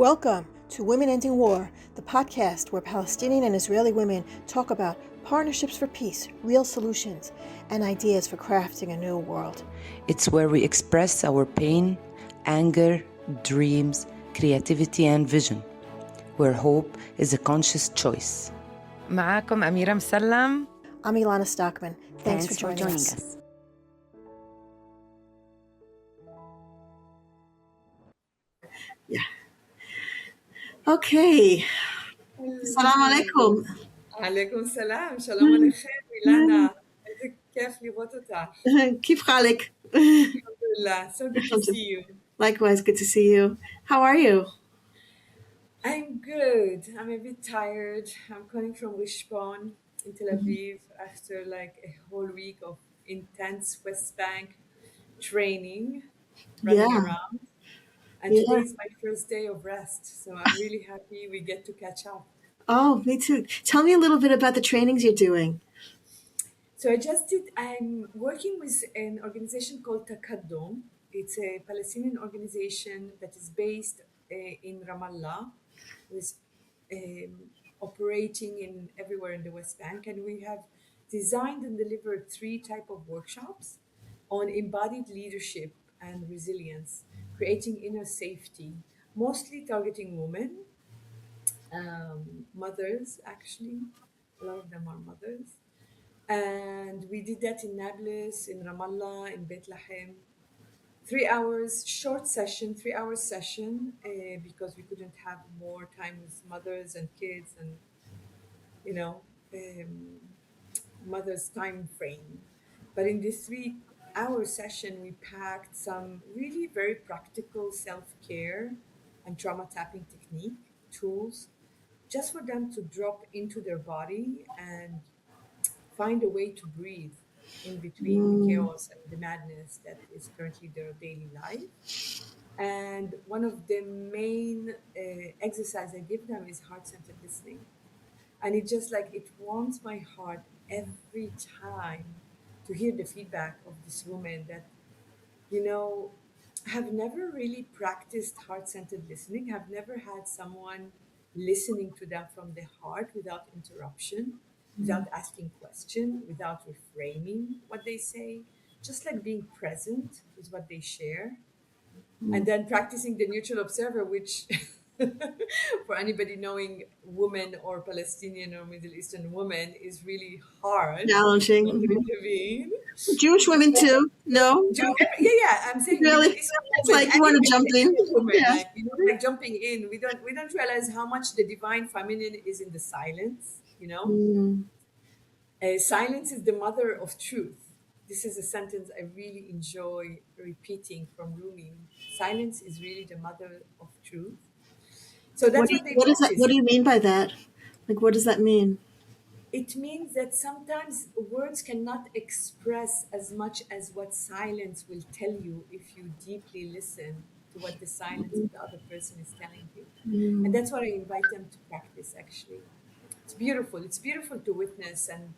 Welcome to Women Ending War, the podcast where Palestinian and Israeli women talk about partnerships for peace, real solutions, and ideas for crafting a new world. It's where we express our pain, anger, dreams, creativity, and vision, where hope is a conscious choice. معاكم أميرة مسلم. I'm Elana Stockman. Thanks for joining us. Yeah. Okay. Assalamu alaikum. عليكم السلام. شلوم عليكم إلانا. كيف لرאות אותך? Kif Khalik. Alhamdulillah. So good to see you. Likewise, good to see you. How are you? I'm good. I'm a bit tired. I'm coming from Rishpon in Tel Aviv after like a whole week of intense West Bank training, running around. And today is my first day of rest. So I'm really happy we get to catch up. Oh, me too. Tell me a little bit about the trainings you're doing. So I'm working with an organization called Takaddum. It's a Palestinian organization that is based in Ramallah, with operating in everywhere in the West Bank. And we have designed and delivered 3 types of workshops on embodied leadership and resilience, creating inner safety, mostly targeting women, mothers actually. A lot of them are mothers. And we did that in Nablus, in Ramallah, in Bethlehem. 3 hours, short session, 3-hour session, because we couldn't have more time with mothers and kids and, mother's time frame. But in this 3-hour session, we packed some really very practical self-care and trauma tapping technique tools, just for them to drop into their body and find a way to breathe in between the chaos and the madness that is currently their daily life. And one of the main exercises I give them is heart-centered listening. And it just like, it warms my heart every time to hear the feedback of this woman that, have never really practiced heart-centered listening, have never had someone listening to them from the heart without interruption, without asking questions, without reframing what they say, just like being present with what they share. And then practicing the neutral observer, which for anybody knowing women or Palestinian or Middle Eastern women is really hard. Challenging. To intervene. Jewish women too. No? Yeah. I'm saying really, it's like you want to jump in. Women, like jumping in. We don't realize how much the divine feminine is in the silence. Silence is the mother of truth. This is a sentence I really enjoy repeating from Rumi. Silence is really the mother of truth. So that's what do you mean by that? Like, what does that mean? It means that sometimes words cannot express as much as what silence will tell you if you deeply listen to what the silence of the other person is telling you. And that's what I invite them to practice, actually. It's beautiful. It's beautiful to witness and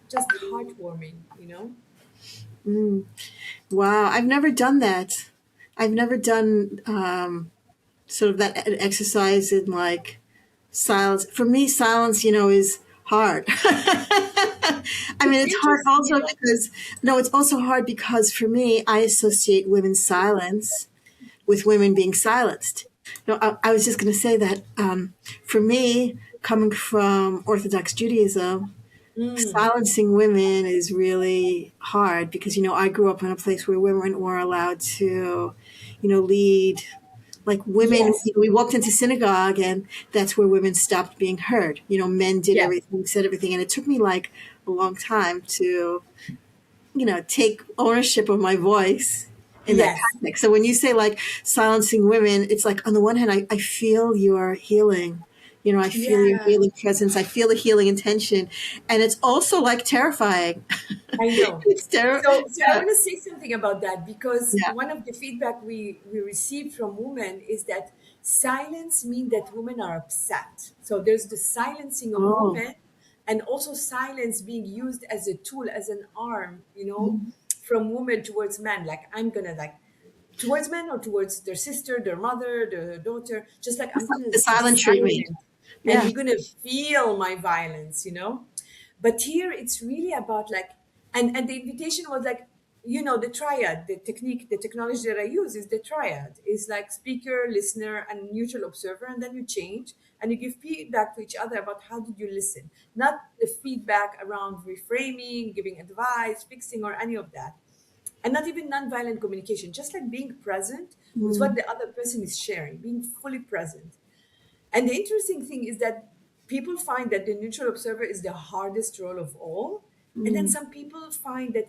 just heartwarming, Wow, I've never done that. I've never done sort of that exercise in like silence. For me, silence, is hard. I mean, it's hard also it's also hard because for me, I associate women's silence with women being silenced. No, I was just going to say that for me, coming from Orthodox Judaism, silencing women is really hard because, I grew up in a place where women were allowed to, lead. Like women, we walked into synagogue and that's where women stopped being heard. Men did everything, said everything. And it took me like a long time to, take ownership of my voice in that context. So when you say like silencing women, it's like on the one hand, I feel your healing. I feel your healing presence. I feel the healing intention. And it's also like terrifying. I know. It's terrifying. So I want to say something about that because one of the feedback we received from women is that silence means that women are upset. So there's the silencing of women and also silence being used as a tool, as an arm, from women towards men. Like I'm going to towards men or towards their sister, their mother, their daughter, just like I'm going to The be silent treatment. silent and Yeah. you're going to feel my violence, But here it's really about like, and the invitation was like, the triad, the technique, the technology that I use is the triad. Is like speaker, listener, and neutral observer, and then you change and you give feedback to each other about how did you listen, not the feedback around reframing, giving advice, fixing, or any of that, and not even nonviolent communication. Just like being present with what the other person is sharing, being fully present. And the interesting thing is that people find that the neutral observer is the hardest role of all. And then some people find that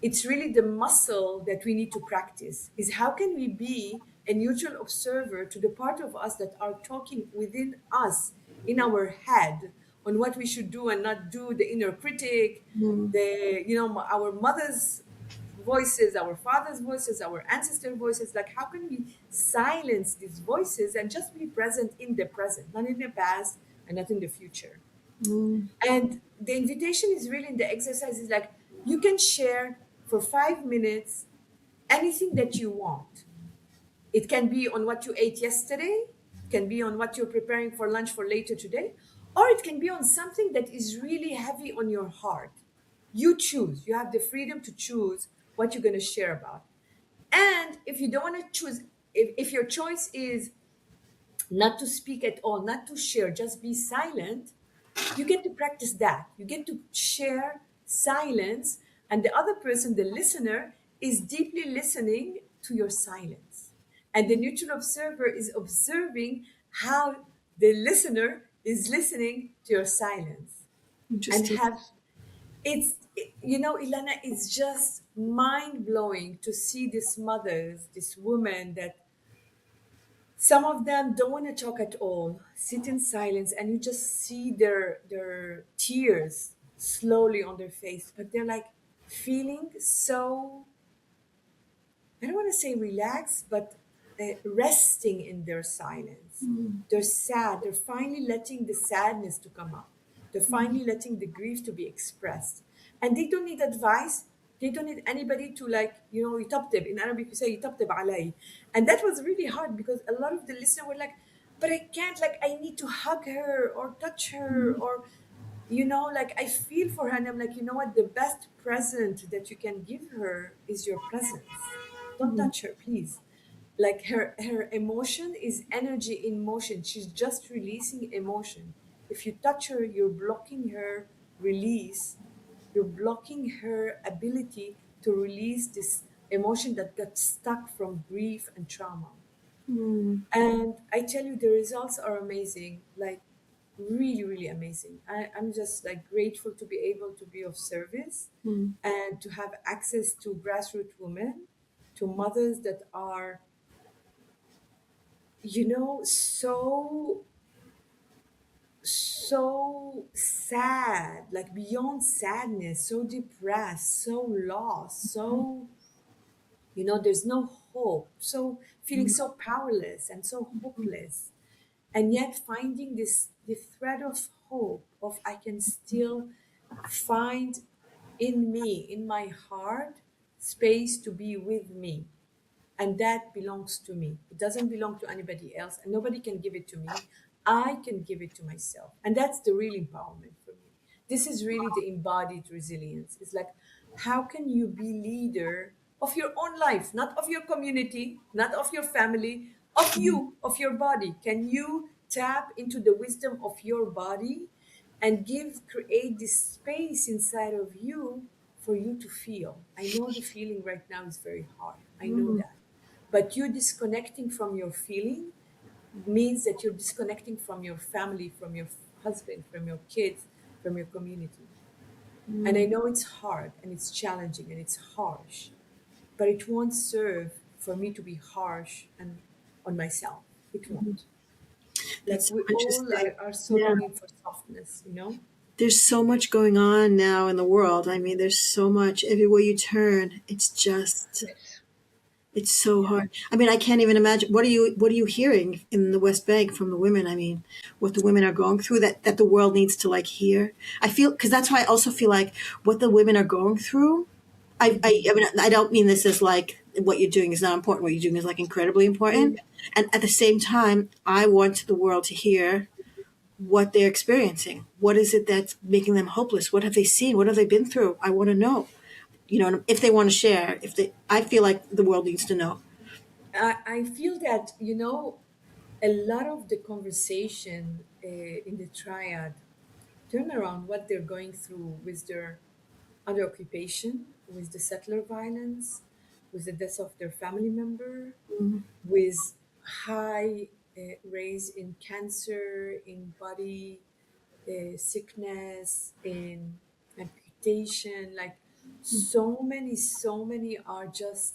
it's really the muscle that we need to practice, is how can we be a neutral observer to the part of us that are talking within us in our head on what we should do and not do, the inner critic, our mother's voices, our father's voices, our ancestor voices. Like, how can we silence these voices and just be present in the present, not in the past and not in the future? And the invitation is really in the exercise is like, you can share for 5 minutes anything that you want. It can be on what you ate yesterday, it can be on what you're preparing for lunch for later today, or it can be on something that is really heavy on your heart. You choose. You have the freedom to choose what you're going to share about. And if you don't want to choose, if your choice is not to speak at all, not to share, just be silent, you get to practice that. You get to share silence, and the other person, the listener, is deeply listening to your silence. And the neutral observer is observing how the listener is listening to your silence. And Interesting. Ilana, it's just mind blowing to see these mothers, this woman that some of them don't want to talk at all, sit in silence, and you just see their tears slowly on their face, but they're like feeling so, I don't want to say relaxed, but resting in their silence. They're sad. They're finally letting the sadness to come up. They're finally letting the grief to be expressed. And they don't need advice. They don't need anybody to يطبطب. In Arabic, we say يطبطب علي. And that was really hard because a lot of the listeners were like, but I can't, I need to hug her or touch her or, I feel for her. And I'm like, you know what? The best present that you can give her is your presence. Don't touch her, please. Like her emotion is energy in motion. She's just releasing emotion. If you touch her, you're blocking her release. You're blocking her ability to release this emotion that got stuck from grief and trauma. And I tell you, the results are amazing, like really, really amazing. I'm just like grateful to be able to be of service and to have access to grassroots women, to mothers that are, so sad, like beyond sadness, so depressed, so lost, so there's no hope, so feeling so powerless and so hopeless, and yet finding the thread of hope of I can still find in me, in my heart, space to be with me, and that belongs to me. It doesn't belong to anybody else, and nobody can give it to me. I can give it to myself, and that's the real empowerment for me. This is really the embodied resilience. It's like, how can you be leader of your own life, not of your community, not of your family, of you, of your body? Can you tap into the wisdom of your body and create this space inside of you for you to feel? I know the feeling right now is very hard. I know that. But you disconnecting from your feeling means that you're disconnecting from your family, from your husband, from your kids, from your community. And I know it's hard and it's challenging and it's harsh, but it won't serve for me to be harsh and on myself. It won't. Like That's so we all interesting. are so Yeah. longing for softness. There's so much going on now in the world. I mean, there's so much everywhere you turn. It's so hard. I mean, I can't even imagine. What are you hearing in the West Bank from the women? I mean, what the women are going through that the world needs to hear. I feel, because that's why I also feel like what the women are going through. I mean, I don't mean this as what you're doing is not important. What you're doing is like incredibly important. Yeah. And at the same time, I want the world to hear what they're experiencing. What is it that's making them hopeless? What have they seen? What have they been through? I want to know. You know, if they want to share, I feel like the world needs to know. I feel that, a lot of the conversation in the triad turn around what they're going through with their other occupation, with the settler violence, with the death of their family member, with high raise in cancer, in body sickness, in amputation. Like so many are just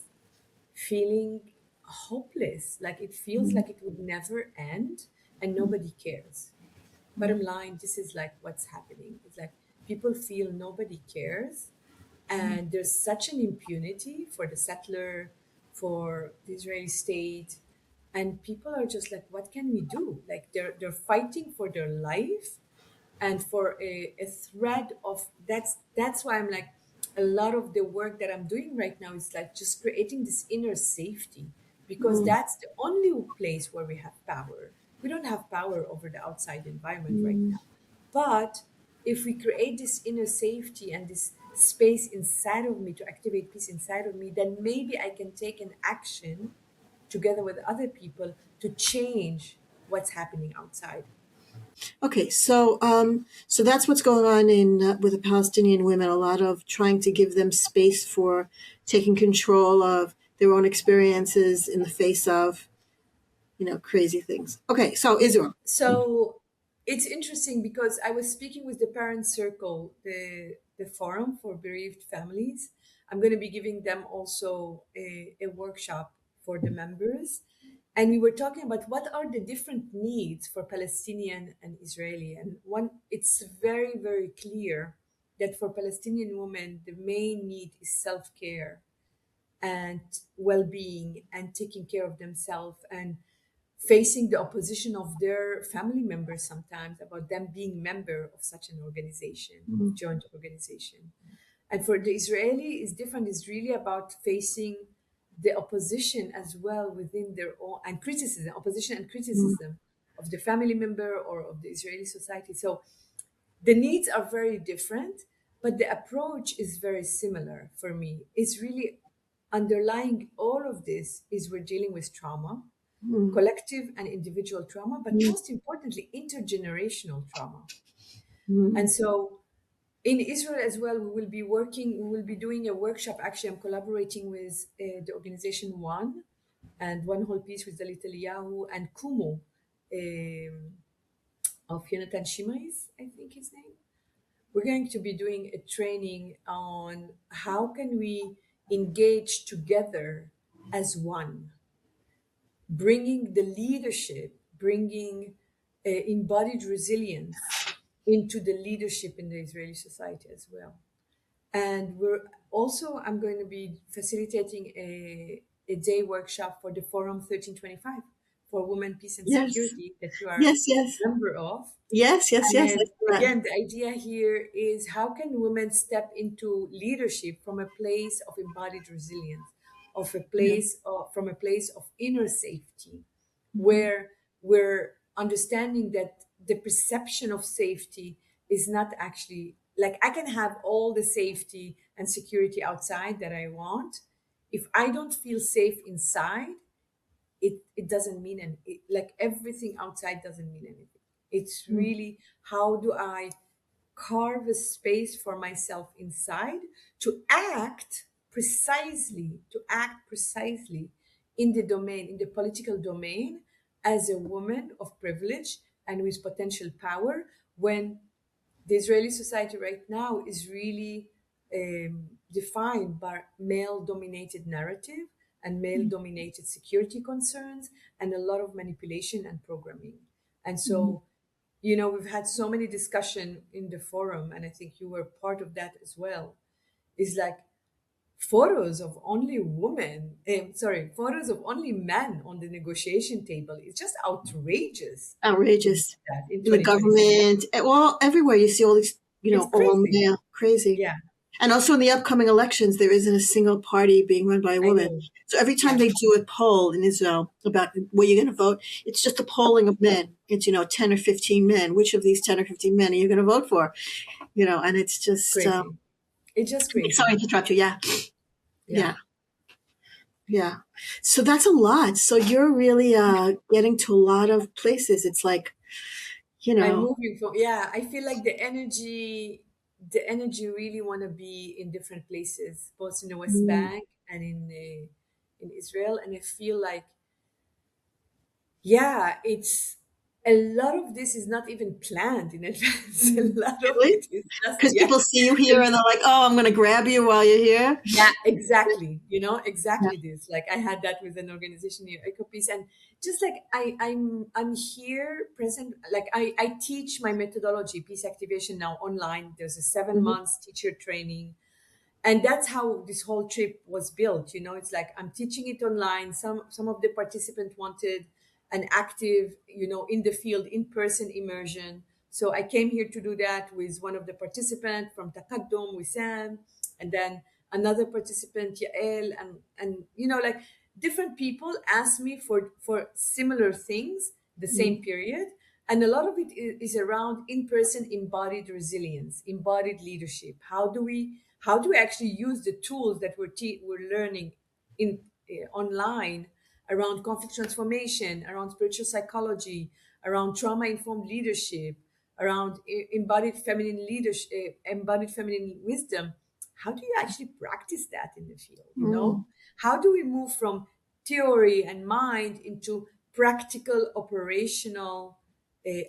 feeling hopeless. Like it feels like it would never end and nobody cares. Bottom line, this is like what's happening. It's like people feel nobody cares, and there's such an impunity for the settler, for the Israeli state, and people are just like, what can we do? Like they're fighting for their life and for a thread of that's why I'm like, a lot of the work that I'm doing right now is like just creating this inner safety, because that's the only place where we have power. We don't have power over the outside environment right now, but if we create this inner safety and this space inside of me to activate peace inside of me, then maybe I can take an action together with other people to change what's happening outside. Okay, so that's what's going on in with the Palestinian women. A lot of trying to give them space for taking control of their own experiences in the face of, crazy things. Okay, so Israel. So it's interesting because I was speaking with the Parent Circle, the forum for bereaved families. I'm going to be giving them also a workshop for the members. And we were talking about what are the different needs for Palestinian and Israeli. And one, it's very, very clear that for Palestinian women, the main need is self-care and well-being and taking care of themselves and facing the opposition of their family members sometimes about them being member of such an organization, of joint organization. And for the Israeli, it's different. It's really about facing the opposition as well within their own, and criticism, opposition and criticism of the family member or of the Israeli society. So the needs are very different, but the approach is very similar for me. It's really underlying all of this is we're dealing with trauma, collective and individual trauma, but most importantly, intergenerational trauma. And so in Israel as well, we will be doing a workshop. Actually, I'm collaborating with the organization One and One Whole Piece with Dalit Eliyahu and Kumo of Yonatan Shimais, I think his name. We're going to be doing a training on how can we engage together as one, bringing the leadership, bringing embodied resilience into the leadership in the Israeli society as well. And I'm going to be facilitating a day workshop for the Forum 1325 for Women, Peace and Yes. Security that you are Yes. a member of. Yes. And again, the idea here is how can women step into leadership from a place of embodied resilience, from a place of inner safety, where we're understanding that the perception of safety is not actually like I can have all the safety and security outside that I want. If I don't feel safe inside, it doesn't mean anything. Like everything outside doesn't mean anything. It's really how do I carve a space for myself inside to act precisely, in the domain, in the political domain, as a woman of privilege and with potential power, when the Israeli society right now is really defined by male-dominated narrative and male-dominated security concerns and a lot of manipulation and programming. And so, we've had so many discussion in the forum, and I think you were part of that as well. Is like photos of only photos of only men on the negotiation table. It's just outrageous. Outrageous. That in The 2026. government, well, everywhere you see all these, It's all crazy. male, crazy. Yeah. And also in the upcoming elections, there isn't a single party being run by a I woman. know. So every time Yeah. they do a poll in Israel about where you're going to vote, it's just a polling of men. It's, 10 or 15 men. Which of these 10 or 15 men are you going to vote for? And it's just, Crazy. It's just sorry crazy. to interrupt you. Yeah. Yeah. Yeah. Yeah. So that's a lot. So you're really getting to a lot of places. It's like, I'm moving from, yeah, I feel like the energy really want to be in different places, both in the West mm, Bank and in Israel. And I feel like, yeah, it's a lot of this is not even planned in advance. A lot of really? it is just, Because yeah. people see you here and they're like, oh, I'm going to grab you while you're here. Yeah, exactly. Yeah. Exactly this. Like I had that with an organization here, EcoPeace, and just like I'm here present. Like I teach my methodology, peace activation now online. There's a 7 months teacher training, and that's how this whole trip was built. It's like I'm teaching it online. Some of the participants wanted an active, in the field, in-person immersion. So I came here to do that with one of the participants from Takaddum, Wissam, and then another participant, Yael, and like different people asked me for similar things the same period. And a lot of it is around in-person embodied resilience, embodied leadership. How do we actually use the tools that we're learning in online around conflict transformation, around spiritual psychology, around trauma informed leadership, around embodied feminine leadership, embodied feminine wisdom. How do you actually practice that in the field? Mm. How do we move from theory and mind into practical operational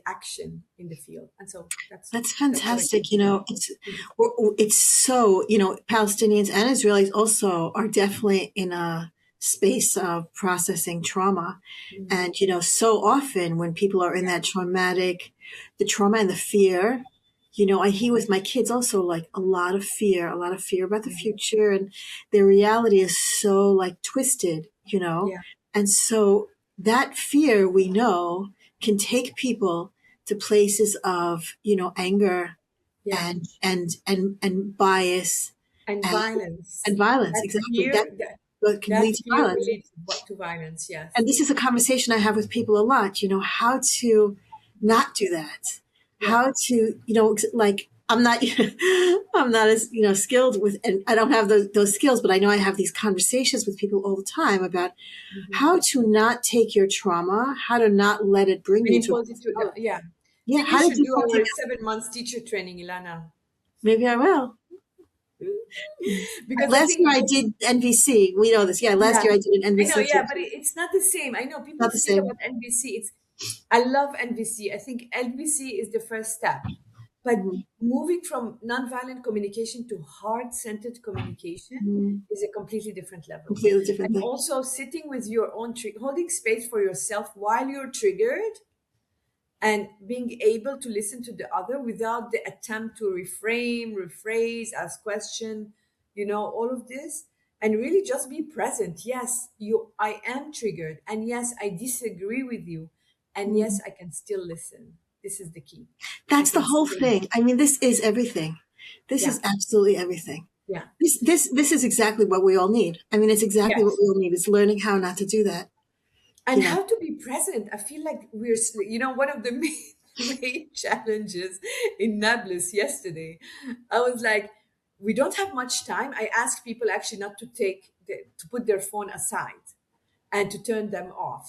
action in the field? And so That's that's what I fantastic. came to do. It's so, Palestinians and Israelis also are definitely in a space of processing trauma. Mhm. And, so often when people are in Yeah. that the trauma and the fear, I hear with my kids also like a lot of fear about the Mhm. future. And their reality is so like twisted, Yeah. And so that fear we know can take people to places of, anger Yeah. and bias And and violence. and violence. That Exactly. That fear, that, what can that lead to fear will violence. lead to violence. Yes. And this is a conversation I have with people a lot, how to not do that. Yeah. How to, like I'm not I'm not as, skilled with, and I don't have those skills, but I know I have these conversations with people all the time about Mhm. how to not take your trauma, how to not let it bring And you to a impose it place to of violence. yeah. I Yeah, think we how to should do do something. our 7 months teacher training, Ilana. Maybe I will. Because I Last year think I did NVC. We know this. Yeah, last yeah, year I did an I know, NVC yeah, too. but it's not the same. I know people Not the speak same. about NVC. I love NVC. I think NVC is the first step. But Mhm. moving from nonviolent communication to heart-centered communication Mhm. is a completely different level. Completely different And thing. also sitting with your own holding space for yourself while you're triggered and being able to listen to the other without the attempt to reframe, rephrase, ask question, all of this, and really just be present. Yes, I am triggered, and yes, I disagree with you, and Mhm. yes, I can still listen. This is the key. I That's the can whole still, thing. I mean, this is everything. This yeah, is absolutely everything. yeah, This is exactly what we all need. I mean, it's exactly what yes. we all need. Is learning how not to do that. And You know. how to be present. I feel like one of the main challenges in Nablus yesterday. I was like, we don't have much time. I asked people actually not to put their phone aside and to turn them off.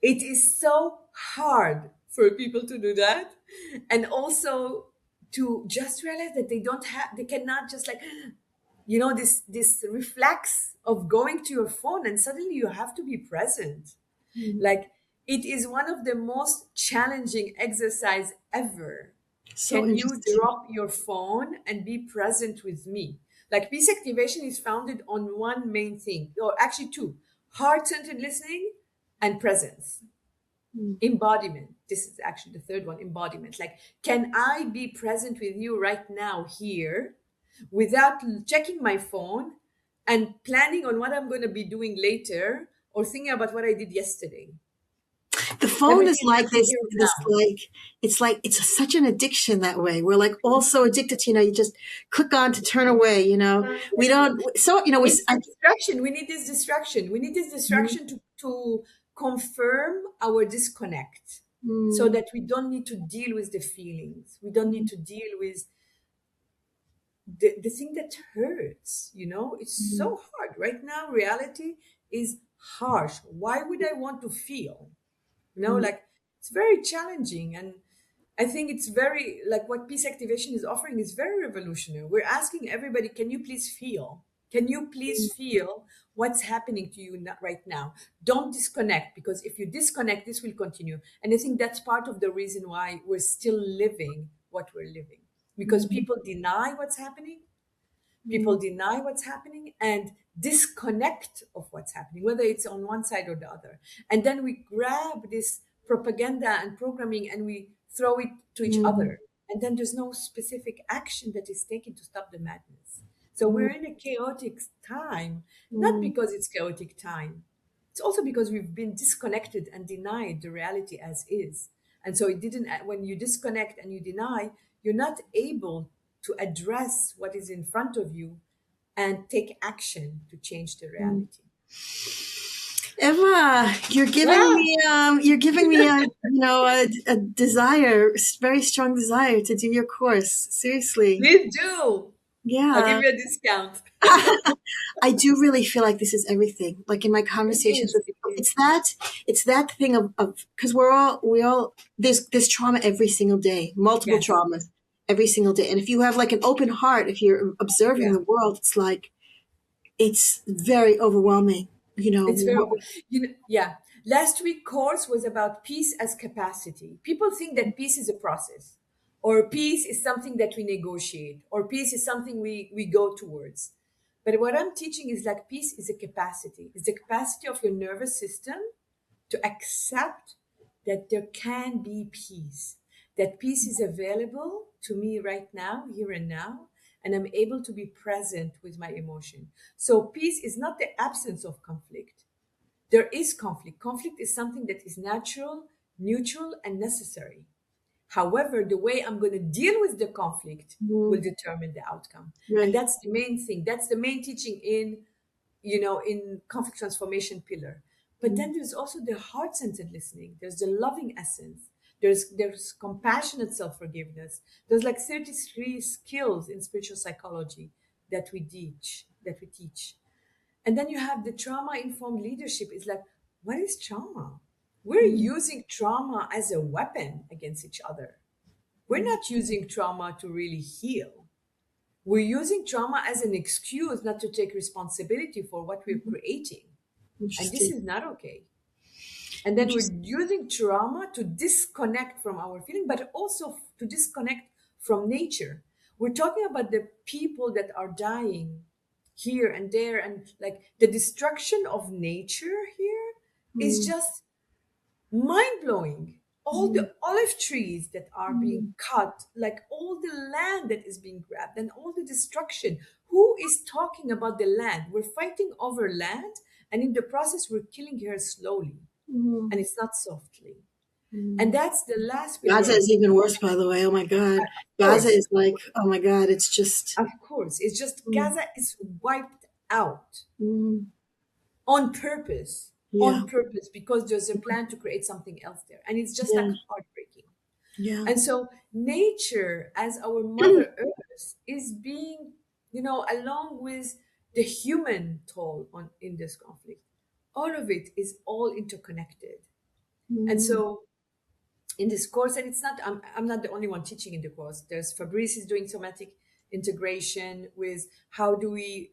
It is so hard for people to do that, and also to just realize that they cannot just like this reflex of going to your phone and suddenly you have to be present. Mhm. Like it is one of the most challenging exercise ever. So Can you interesting. drop your phone and be present with me? Like peace activation is founded on one main thing, or actually two: heart-centered listening and presence. Mm. Embodiment. This is actually the third one, embodiment. Like, can I be present with you right now here without checking my phone and planning on what I'm going to be doing later or thinking about what I did yesterday? The phone is Everything like has to be this now. like it's such an addiction that way. We're like all so addicted to, you just click on to turn away, We don't, so, It's the distraction. We need this distraction. We need this distraction to confirm our disconnect so that we don't need to deal with the feelings. We don't need to deal with the thing that hurts. It's so hard. Right now, reality is harsh. Why would I want to feel? Like it's very challenging. And I think it's very, like, what peace activation is offering is very revolutionary. We're asking everybody, can you please feel? Can you please feel what's happening to you right now? Don't disconnect, because if you disconnect, this will continue. And I think that's part of the reason why we're still living what we're living, because people deny what's happening. People deny what's happening and disconnect of what's happening, whether it's on one side or the other. And then we grab this propaganda and programming and we throw it to each other. And then there's no specific action that is taken to stop the madness. So we're in a chaotic time, not because it's chaotic time. It's also because we've been disconnected and denied the reality as is. And so when you disconnect and you deny, you're not able to address what is in front of you and take action to change the reality. Eva, you're giving me a desire, very strong desire to do your course. Seriously. Please do. I'll give Yeah. you a discount. I do really feel like this is everything. Like in my conversations with people, it's that thing of because we all there's trauma every single day, multiple Yes. traumas every single day. And if you have like an open heart, if you're observing Yeah. the world, it's very overwhelming. It's very, yeah. Last week course was about peace as capacity. People think that peace is a process, or peace is something that we negotiate, or peace is something we go towards. But what I'm teaching is like peace is a capacity. It's the capacity of your nervous system to accept that there can be peace, that peace is available to me right now, here and now, and I'm able to be present with my emotion. So peace is not the absence of conflict. There is conflict. Conflict is something that is natural, neutral, and necessary. However, the way I'm going to deal with the conflict will determine the outcome. Right. And that's the main thing. That's the main teaching in conflict transformation pillar. But then there's also the heart-centered listening. There's the loving essence. There's compassionate self-forgiveness. There's like 33 skills in spiritual psychology that we teach. And then you have the trauma-informed leadership. It's like, what is trauma? We're using trauma as a weapon against each other. We're not using trauma to really heal. We're using trauma as an excuse not to take responsibility for what we're creating. And this Interesting. is not okay. And then we're using trauma to disconnect from our feeling, but also to disconnect from nature. We're talking about the people that are dying here and there, and like the destruction of nature here is just mind-blowing. All the olive trees that are being cut, like all the land that is being grabbed and all the destruction. Who is talking about the land? We're fighting over land, and in the process we're killing her slowly, and it's not softly. And that's the last pillar. Gaza is even worse, by the way. Oh my God. Gaza is like, oh my God, it's just. Of course, it's just Gaza is wiped out on purpose. Yeah. On purpose, because there's a plan to create something else there, and it's just like heartbreaking. Yeah. And so nature as our mother earth is being, along with the human toll in this conflict, all of it is all interconnected. And so in this course, and it's not, I'm not the only one teaching in the course. There's Fabrice is doing somatic integration with how do we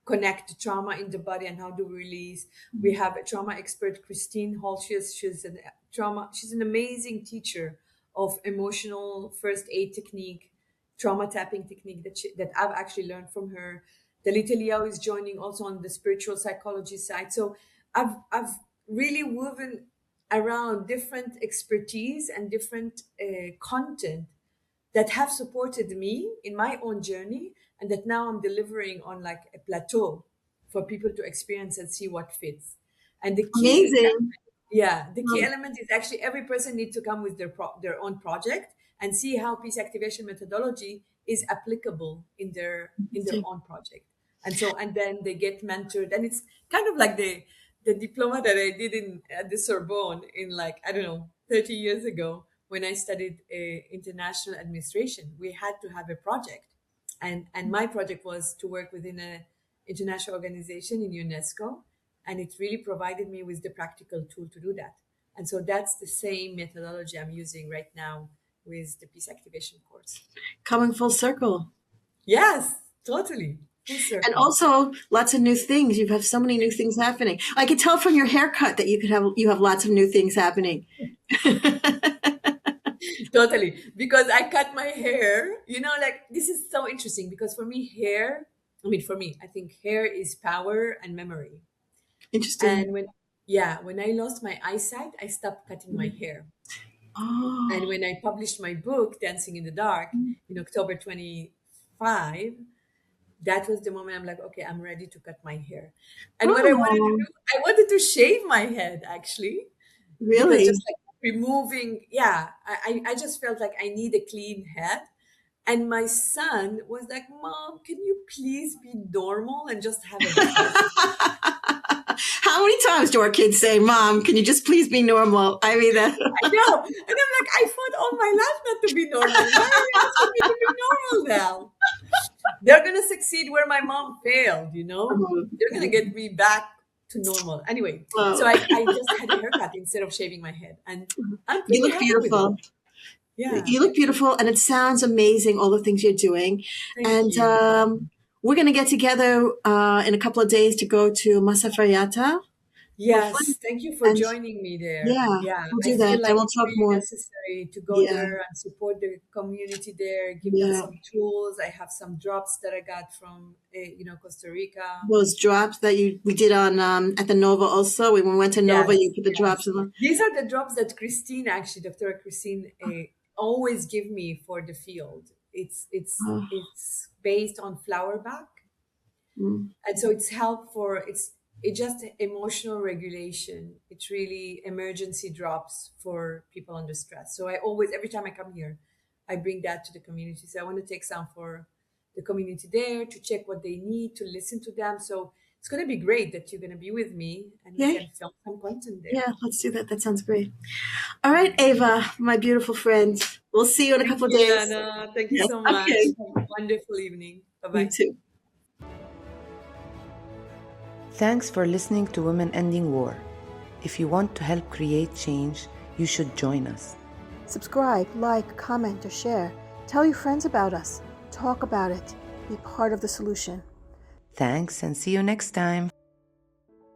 connect trauma in the body and how do we release. We have a trauma expert, Christine Hall. She's an amazing teacher of emotional first aid technique, trauma tapping technique that I've actually learned from her. Dalita Liao is joining also on the spiritual psychology side. So I've really woven around different expertise and different content that have supported me in my own journey, and that now I'm delivering on like a plateau for people to experience and see what fits. And the key is Amazing. Yeah, the key Um, element is actually every person needs to come with their own project and see how peace activation methodology is applicable in their Interesting. own project. And then they get mentored, and it's kind of like the diploma that I did in at the Sorbonne in, like, I don't know, 30 years ago when I studied international administration. We had to have a project, and my project was to work within a international organization in UNESCO, and it really provided me with the practical tool to do that. And so that's the same methodology I'm using right now with the peace activation course. Coming full circle. Yes, totally. Full And circle. also lots of new things. You have so many new things happening. I could tell from your haircut that you have lots of new things happening. Totally. Because I cut my hair, like, this is so interesting because for me, for me, I think hair is power and memory. Interesting. And when I lost my eyesight, I stopped cutting my hair. And Oh, when I published my book, Dancing in the Dark, in October 25, that was the moment I'm like, okay, I'm ready to cut my hair. And what I wanted to oh, do, I wanted to shave my head, actually, because really? just like removing, yeah, I just felt like I need a clean head. And my son was like, Mom, can you please be normal and just have a head? How many times do our kids say, Mom, can you just please be normal? I mean, I know. And I'm like, I fought all my life not to be normal. Why are you asking me to be normal now? They're going to succeed where my mom failed. They're going to get me back to normal. Anyway, so well, I just had a haircut instead of shaving my head. And I'm you pretty look happy with it. beautiful. Yeah. You look beautiful, and it sounds amazing, all the things you're doing. Thank And you. we're going to get together in a couple of days to go to Masafariata, hopefully. Yes. Thank you for And joining me there. yeah, Yeah. we'll I do feel that. like And we'll it's talk really more. necessary to go Yeah, there and support the community there, give them yeah. some tools. I have some drops that I got from, Costa Rica. Those drops that we did on at the Nova also. When we went to Nova, you Yes, put the drops yes. in the. These are the drops that Christine, actually, Dr. Christine, always give me for the field. Oh, It's based on flower bark, mm. and so it's help for it's just emotional regulation. It's really emergency drops for people under stress. So I always, every time I come here, I bring that to the community. So I want to take some for the community there to check what they need, to listen to them. So it's going to be great that you're going to be with me and we Yeah, can film some content there. yeah. Let's do that. That sounds great. All right, Ava, my beautiful friend. We'll see you in a Thank couple of you, days. Lana. Thank you Yes. so much. Okay. Have a wonderful evening. Bye You bye. too. Thanks for listening to Women Ending War. If you want to help create change, you should join us. Subscribe, like, comment, or share. Tell your friends about us. Talk about it. Be part of the solution. Thanks and see you next time.